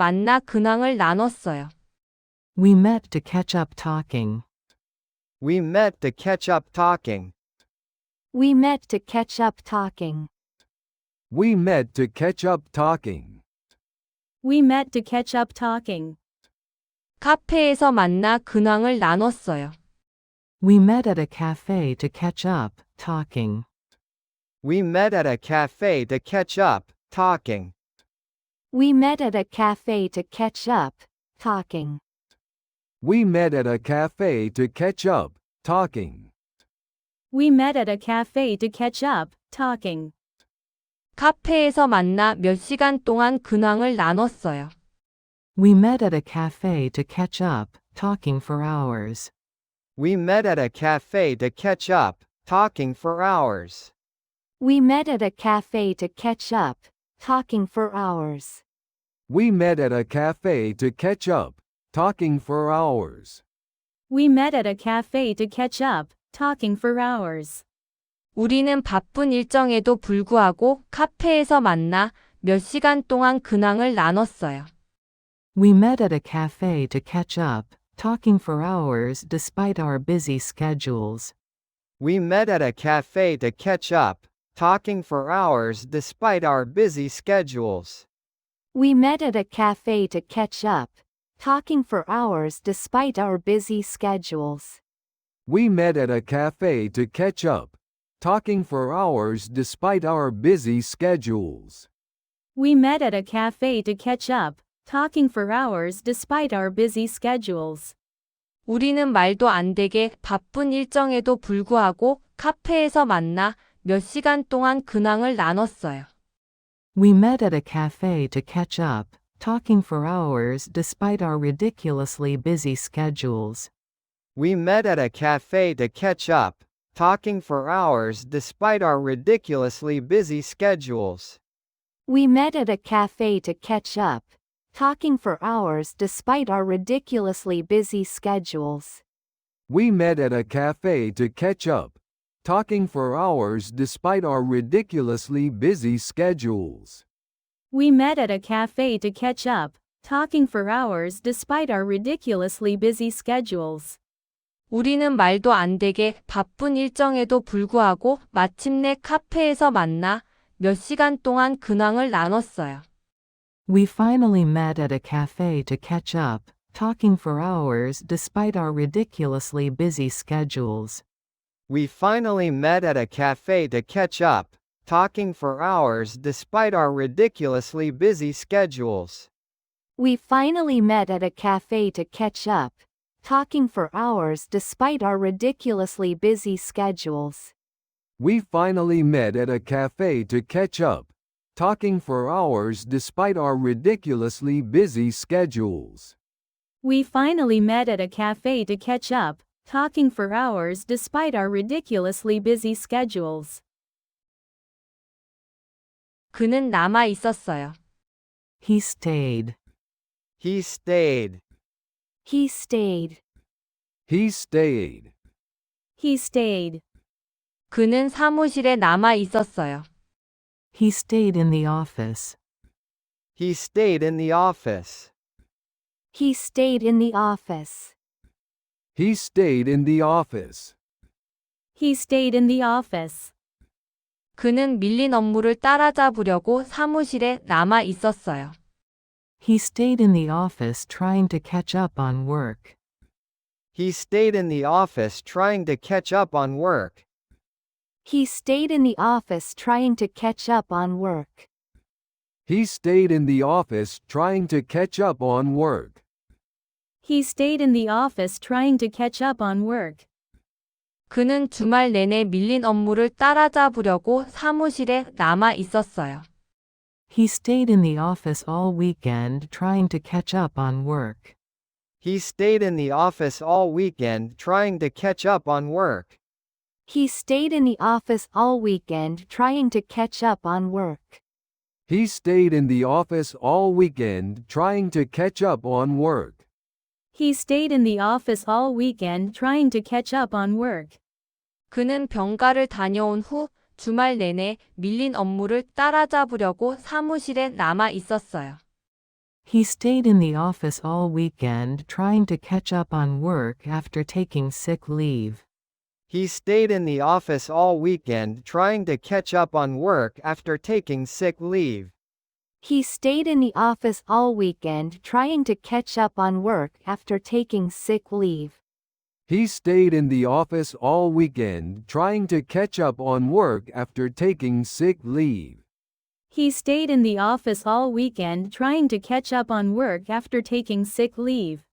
만나 근황을 나눴어요. We met to catch up talking. We met to catch up talking. We met to catch up talking. We met to catch up talking. We met to catch up talking. 카페에서 만나 근황을 나눴어요. We met at a cafe to catch up talking. We met at a cafe to catch up talking. We met at a cafe to catch up talking. We met at a cafe to catch up talking. We met at a cafe to catch up talking. 카페에서 만나 몇 시간 동안 근황을 나눴어요. We met at a cafe to catch up talking for hours. We met at a cafe to catch up talking for hours. We met at a cafe to catch up talking for hours. We met at a cafe to catch up talking for hours. We met at a cafe to catch up talking for hours. 우리는 바쁜 일정에도 불구하고 카페에서 만나 몇 시간 동안 근황을 나눴어요. We met at a cafe to catch up talking for hours despite our busy schedules. We met at a cafe to catch up talking for hours despite our busy schedules. We met at a cafe to catch up talking for hours despite our busy schedules. We met at a cafe to catch up talking for hours despite our busy schedules. We met at a cafe to catch up talking for hours despite our busy schedules. 우리는 말도 안 되게 바쁜 일정에도 불구하고 카페에서 만나 몇 시간 동안 근황을 나눴어요. We met at a cafe to catch up talking for hours despite our ridiculously busy schedules. We met at a cafe to catch up talking for hours despite our ridiculously busy schedules. We met at a cafe to catch up talking for hours despite our ridiculously busy schedules. We met at a cafe to catch up talking for hours despite our ridiculously busy schedules. We met at a cafe to catch up talking for hours despite our ridiculously busy schedules. 우리는 말도 안 되게 바쁜 일정에도 불구하고 마침내 카페에서 만나 몇 시간 동안 근황을 나눴어요. We finally met at a cafe to catch up talking for hours despite our ridiculously busy schedules. We finally met at a cafe to catch up talking for hours despite our ridiculously busy schedules. We finally met at a cafe to catch up talking for hours despite our ridiculously busy schedules. We finally met at a cafe to catch up talking for hours despite our ridiculously busy schedules. We finally met at a cafe to catch up talking for hours despite our ridiculously busy schedules. 그는 남아 있었어요. He stayed. He stayed. He stayed. He stayed. He stayed. 그는 사무실에 남아 있었어요. He stayed in the office. He stayed in the office. He stayed in the office. He stayed in the office. He stayed in the office. 그는 밀린 업무를 따라잡으려고 사무실에 남아 있었어요. He stayed in the office trying to catch up on work. He stayed in the office trying to catch up on work. He stayed in the office trying to catch up on work. He stayed in the office trying to catch up on work. He stayed in the office trying to catch up on work. 그는 주말 내내 밀린 업무를 따라잡으려고 사무실에 남아 있었어요. He stayed in the office all weekend trying to catch up on work. He stayed in the office all weekend trying to catch up on work. He stayed in the office all weekend trying to catch up on work. He stayed in the office all weekend trying to catch up on work. He stayed in the office all weekend trying to catch up on work. 그는 병가를 다녀온 후 주말 내내 밀린 업무를 따라잡으려고 사무실에 남아 있었어요. He stayed in the office all weekend trying to catch up on work after taking sick leave. He stayed in the office all weekend trying to catch up on work after taking sick leave. He stayed in the office all weekend trying to catch up on work after taking sick leave. He stayed in the office all weekend trying to catch up on work after taking sick leave. He stayed in the office all weekend trying to catch up on work after taking sick leave.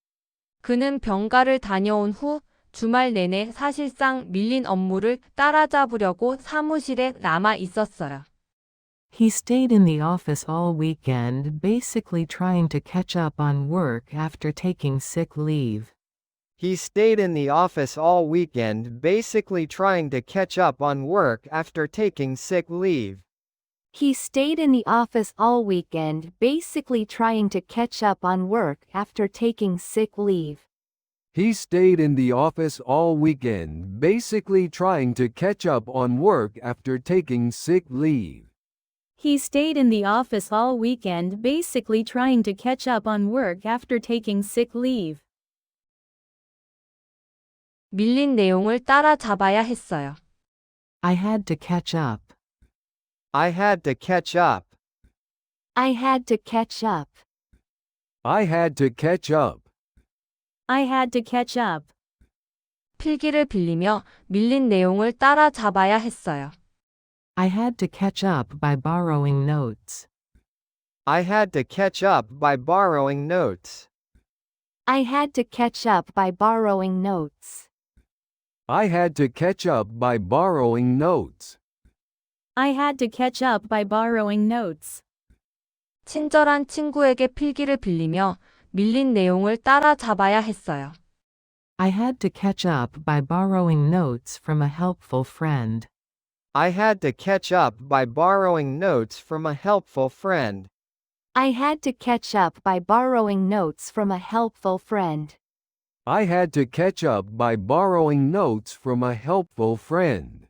그는 병가를 다녀온 후 주말 내내 사실상 밀린 업무를 따라잡으려고 사무실에 남아 있었어요. He stayed in the office all weekend basically trying to catch up on work after taking sick leave. He stayed in the office all weekend basically trying to catch up on work after taking sick leave. He stayed in the office all weekend basically trying to catch up on work after taking sick leave. He stayed in the office all weekend basically trying to catch up on work after taking sick leave. He stayed in the office all weekend basically trying to catch up on work after taking sick leave. 밀린 내용을 따라잡아야 했어요. I had to catch up. I had to catch up. I had to catch up. I had to catch up. I had to catch up. 필기를 빌리며 밀린 내용을 따라잡아야 했어요. I had to catch up by borrowing notes. I had to catch up by borrowing notes. I had to catch up by borrowing notes. I had to catch up by borrowing notes. I had to catch up by borrowing notes. 친절한 친구에게 필기를 빌리며 밀린 내용을 따라잡아야 했어요. I had to catch up by borrowing notes from a helpful friend. I had to catch up by borrowing notes from a helpful friend. I had to catch up by borrowing notes from a helpful friend. I had to catch up by borrowing notes from a helpful friend.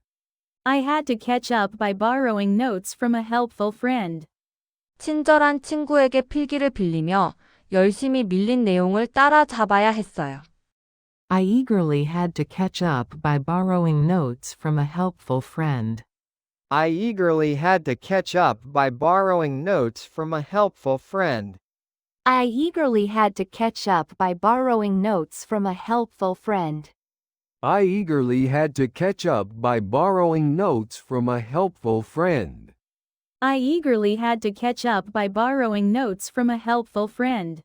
I had to catch up by borrowing notes from a helpful friend. 친절한 친구에게 필기를 빌리며 열심히 밀린 내용을 따라잡아야 했어요. I eagerly had to catch up by borrowing notes from a helpful friend. I eagerly had to catch up by borrowing notes from a helpful friend. I eagerly had to catch up by borrowing notes from a helpful friend. I eagerly had to catch up by borrowing notes from a helpful friend. I eagerly had to catch up by borrowing notes from a helpful friend.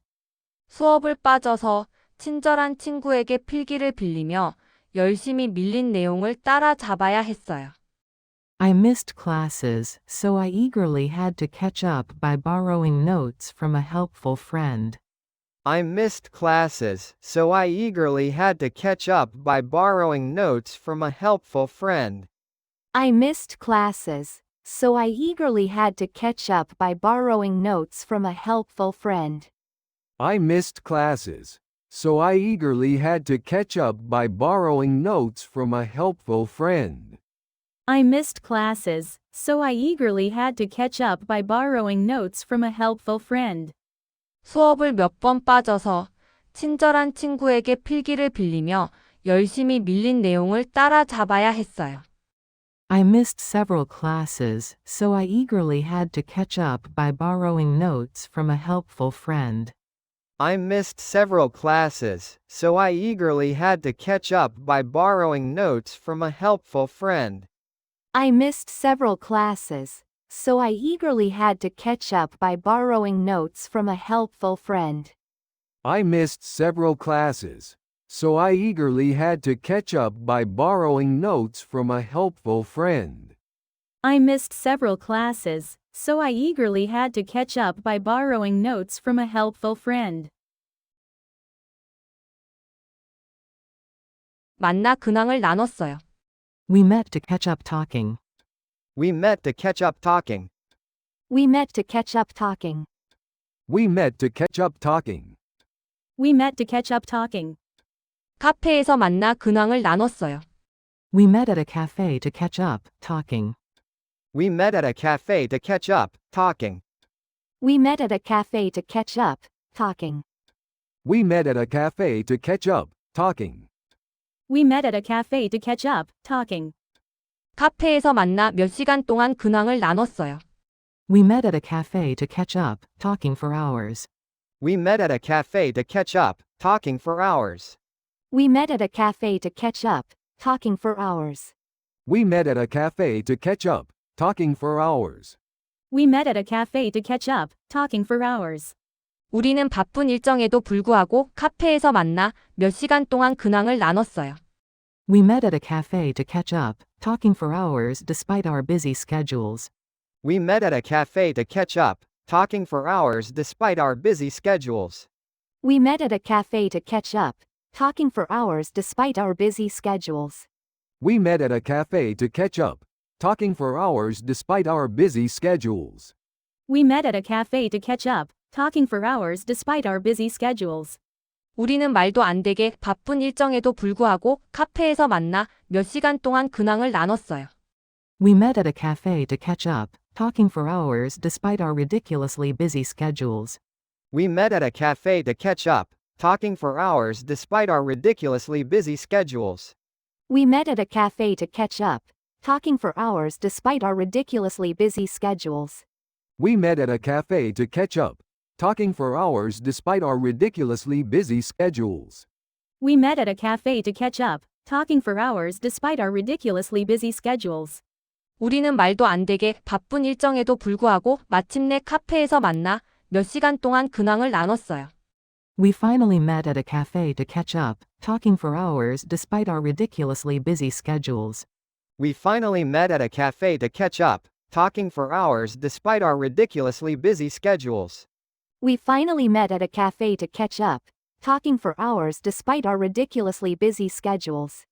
수업을 빠져서 친절한 친구에게 필기를 빌리며 열심히 밀린 내용을 따라잡아야 했어요. I missed classes, so I eagerly had to catch up by borrowing notes from a helpful friend. I missed classes, so I eagerly had to catch up by borrowing notes from a helpful friend. I missed classes, so I eagerly had to catch up by borrowing notes from a helpful friend. I missed classes, so I eagerly had to catch up by borrowing notes from a helpful friend. I missed classes, so I eagerly had to catch up by borrowing notes from a helpful friend. 수업을 몇 번 빠져서 친절한 친구에게 필기를 빌리며 열심히 밀린 내용을 따라잡아야 했어요. I missed several classes, so I eagerly had to catch up by borrowing notes from a helpful friend. I missed several classes, so I eagerly had to catch up by borrowing notes from a helpful friend. I missed several classes, so I eagerly had to catch up by borrowing notes from a helpful friend. I missed several classes, so I eagerly had to catch up by borrowing notes from a helpful friend. I missed several classes, so I eagerly had to catch up by borrowing notes from a helpful friend. 만나 근황을 나눴어요. We met to catch up talking. We met to catch up talking. We met to catch up talking. We met to catch up talking. We met to catch up talking. 카페에서 만나 근황을 나눴어요. We met at a cafe to catch up talking. We met at a cafe to catch up talking. We met at a cafe to catch up, talking. We met at a cafe to catch up, talking. We met at a cafe to catch up, talking. 카페에서 만나 몇 시간 동안 근황을 나눴어요. We met at a cafe to catch up, talking for hours. We met at a cafe to catch up, talking for hours. We met at a cafe to catch up, talking for hours. We met at a cafe to catch up, talking for hours. We met at a cafe to catch up, talking for hours. 우리는 바쁜 일정에도 불구하고 카페에서 만나 몇 시간 동안 근황을 나눴어요. We met at a cafe to catch up, talking for hours despite our busy schedules. We met at a cafe to catch up, talking for hours despite our busy schedules. We met at a cafe to catch up, talking for hours despite our busy schedules. We met at a cafe to catch up, talking for hours despite our busy schedules. We met at a cafe to catch up, talking for hours despite our busy schedules. 우리는 말도 안 되게 바쁜 일정에도 불구하고 카페에서 만나 몇 시간 동안 근황을 나눴어요. We met at a cafe to catch up, talking for hours despite our ridiculously busy schedules. We met at a cafe to catch up, talking for hours despite our ridiculously busy schedules. We met at a cafe to catch up, talking for hours despite our ridiculously busy schedules. We met at a cafe to catch up, talking for hours despite our ridiculously busy schedules. We met at a cafe to catch up, talking for hours despite our ridiculously busy schedules. 우리는 말도 안 되게 바쁜 일정에도 불구하고 마침내 카페에서 만나 몇 시간 동안 근황을 나눴어요. We finally met at a cafe to catch up, talking for hours despite our ridiculously busy schedules. We finally met at a cafe to catch up, talking for hours despite our ridiculously busy schedules. We finally met at a cafe to catch up, talking for hours despite our ridiculously busy schedules.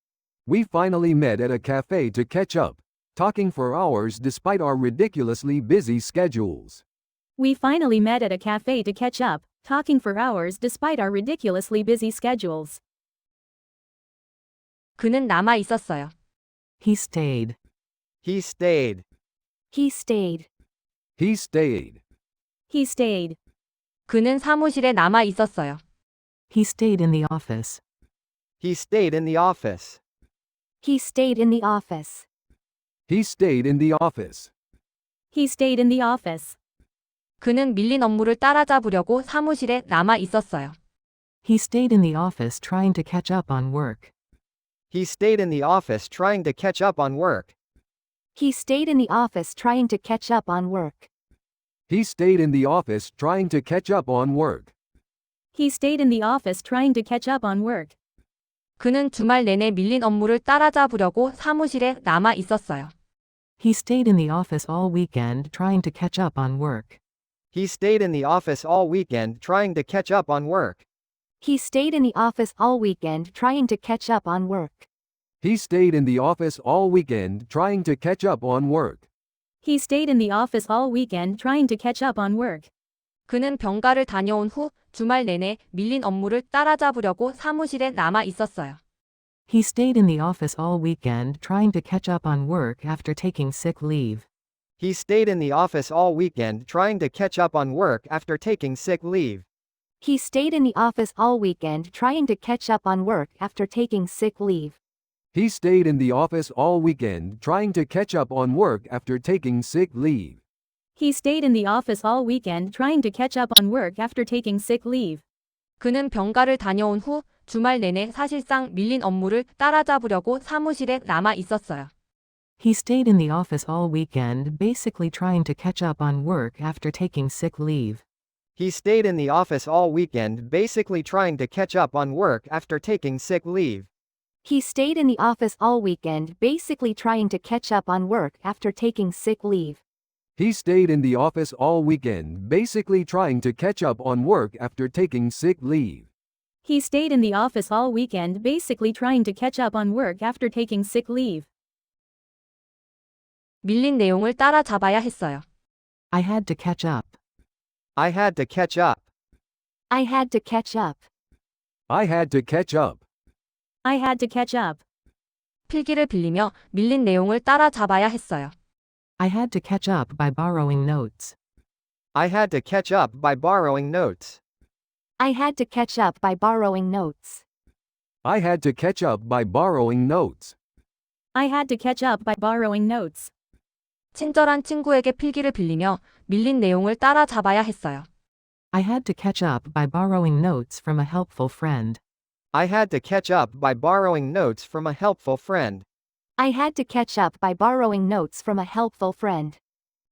We finally met at a cafe to catch up, talking for hours despite our ridiculously busy schedules. We finally met at a cafe to catch up, talking for hours despite our ridiculously busy schedules. 그는 남아 있었어요. He stayed. He stayed. He stayed. He stayed. He stayed. 그는 사무실에 남아 있었어요. He stayed in the office. He stayed in the office. He stayed in the office. He stayed in the office. He stayed in the office. 그는 밀린 업무를 따라잡으려고 사무실에 남아 있었어요. He stayed in the office trying to catch up on work. He stayed in the office trying to catch up on work. He stayed in the office trying to catch up on work. He stayed in the office trying to catch up on work. He stayed in the office trying to catch up on work. 그는 주말 내내 밀린 업무를 따라잡으려고 사무실에 남아 있었어요. He stayed in the office all weekend trying to catch up on work. He stayed in the office all weekend trying to catch up on work. He stayed in the office all weekend trying to catch up on work. He stayed in the office all weekend trying to catch up on work. He stayed in the office all weekend trying to catch up on work. 그는 병가를 다녀온 후 주말 내내 밀린 업무를 따라잡으려고 사무실에 남아 있었어요. He stayed in the office all weekend trying to catch up on work after taking sick leave. He stayed in the office all weekend trying to catch up on work after taking sick leave. He stayed in the office all weekend trying to catch up on work after taking sick leave. He stayed in the office all weekend trying to catch up on work after taking sick leave. He stayed in the office all weekend trying to catch up on work after taking sick leave. 그는 병가를 다녀온 후 주말 내내 사실상 밀린 업무를 따라잡으려고 사무실에 남아 있었어요. He stayed in the office all weekend basically trying to catch up on work after taking sick leave. He stayed in the office all weekend basically trying to catch up on work after taking sick leave. He stayed in the office all weekend basically trying to catch up on work after taking sick leave. He stayed in the office all weekend basically trying to catch up on work after taking sick leave. He stayed in the office all weekend basically trying to catch up on work after taking sick leave. 밀린 내용을 따라잡아야 했어요. I had to catch up. I had to catch up. I had to catch up. I had to catch up. I had to catch up. 필기를 빌리며 밀린 내용을 따라잡아야 했어요. I had to catch up by borrowing notes. I had to catch up by borrowing notes. I had to catch up by borrowing notes. I had to catch up by borrowing notes. I had to catch up by borrowing notes. 친절한 친구에게 필기를 빌리며 밀린 내용을 따라잡아야 했어요. I had to catch up by borrowing notes from a helpful friend. I had to catch up by borrowing notes from a helpful friend. I had to catch up by borrowing notes from a helpful friend.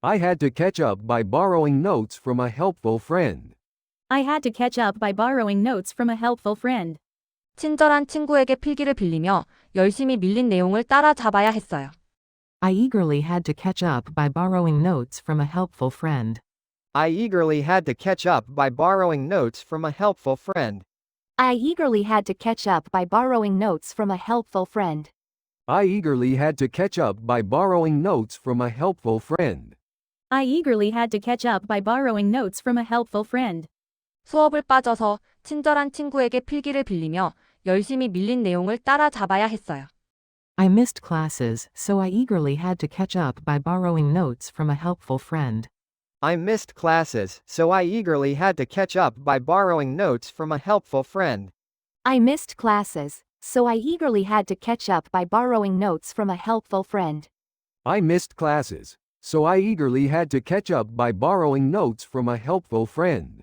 I had to catch up by borrowing notes from a helpful friend. I had to catch up by borrowing notes from a helpful friend. 친절한 친구에게 필기를 빌리며 열심히 밀린 내용을 따라잡아야 했어요. I eagerly had to catch up by borrowing notes from a helpful friend. I eagerly had to catch up by borrowing notes from a helpful friend. I eagerly had to catch up by borrowing notes from a helpful friend. I eagerly had to catch up by borrowing notes from a helpful friend. I eagerly had to catch up by borrowing notes from a helpful friend. 수업을 빠져서 친절한 친구에게 필기를 빌리며 열심히 밀린 내용을 따라잡아야 했어요. I missed classes, so I eagerly had to catch up by borrowing notes from a helpful friend. I missed classes, so I eagerly had to catch up by borrowing notes from a helpful friend. I missed classes, so I eagerly had to catch up by borrowing notes from a helpful friend. I missed classes, so I eagerly had to catch up by borrowing notes from a helpful friend.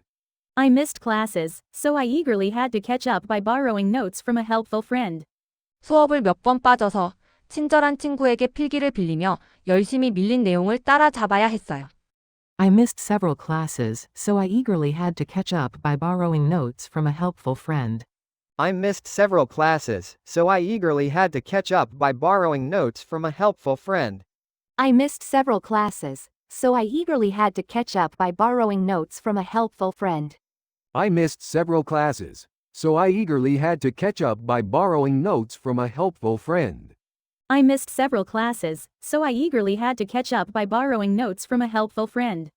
I missed classes, so I eagerly had to catch up by borrowing notes from a helpful friend. 수업을 몇 번 빠져서 친절한 친구에게 필기를 빌리며 열심히 밀린 내용을 따라잡아야 했어요. I missed several classes, so I eagerly had to catch up by borrowing notes from a helpful friend. I missed several classes, so I eagerly had to catch up by borrowing notes from a helpful friend. I missed several classes, so I eagerly had to catch up by borrowing notes from a helpful friend. I missed several classes, so I eagerly had to catch up by borrowing notes from a helpful friend. I missed several classes, so I eagerly had to catch up by borrowing notes from a helpful friend.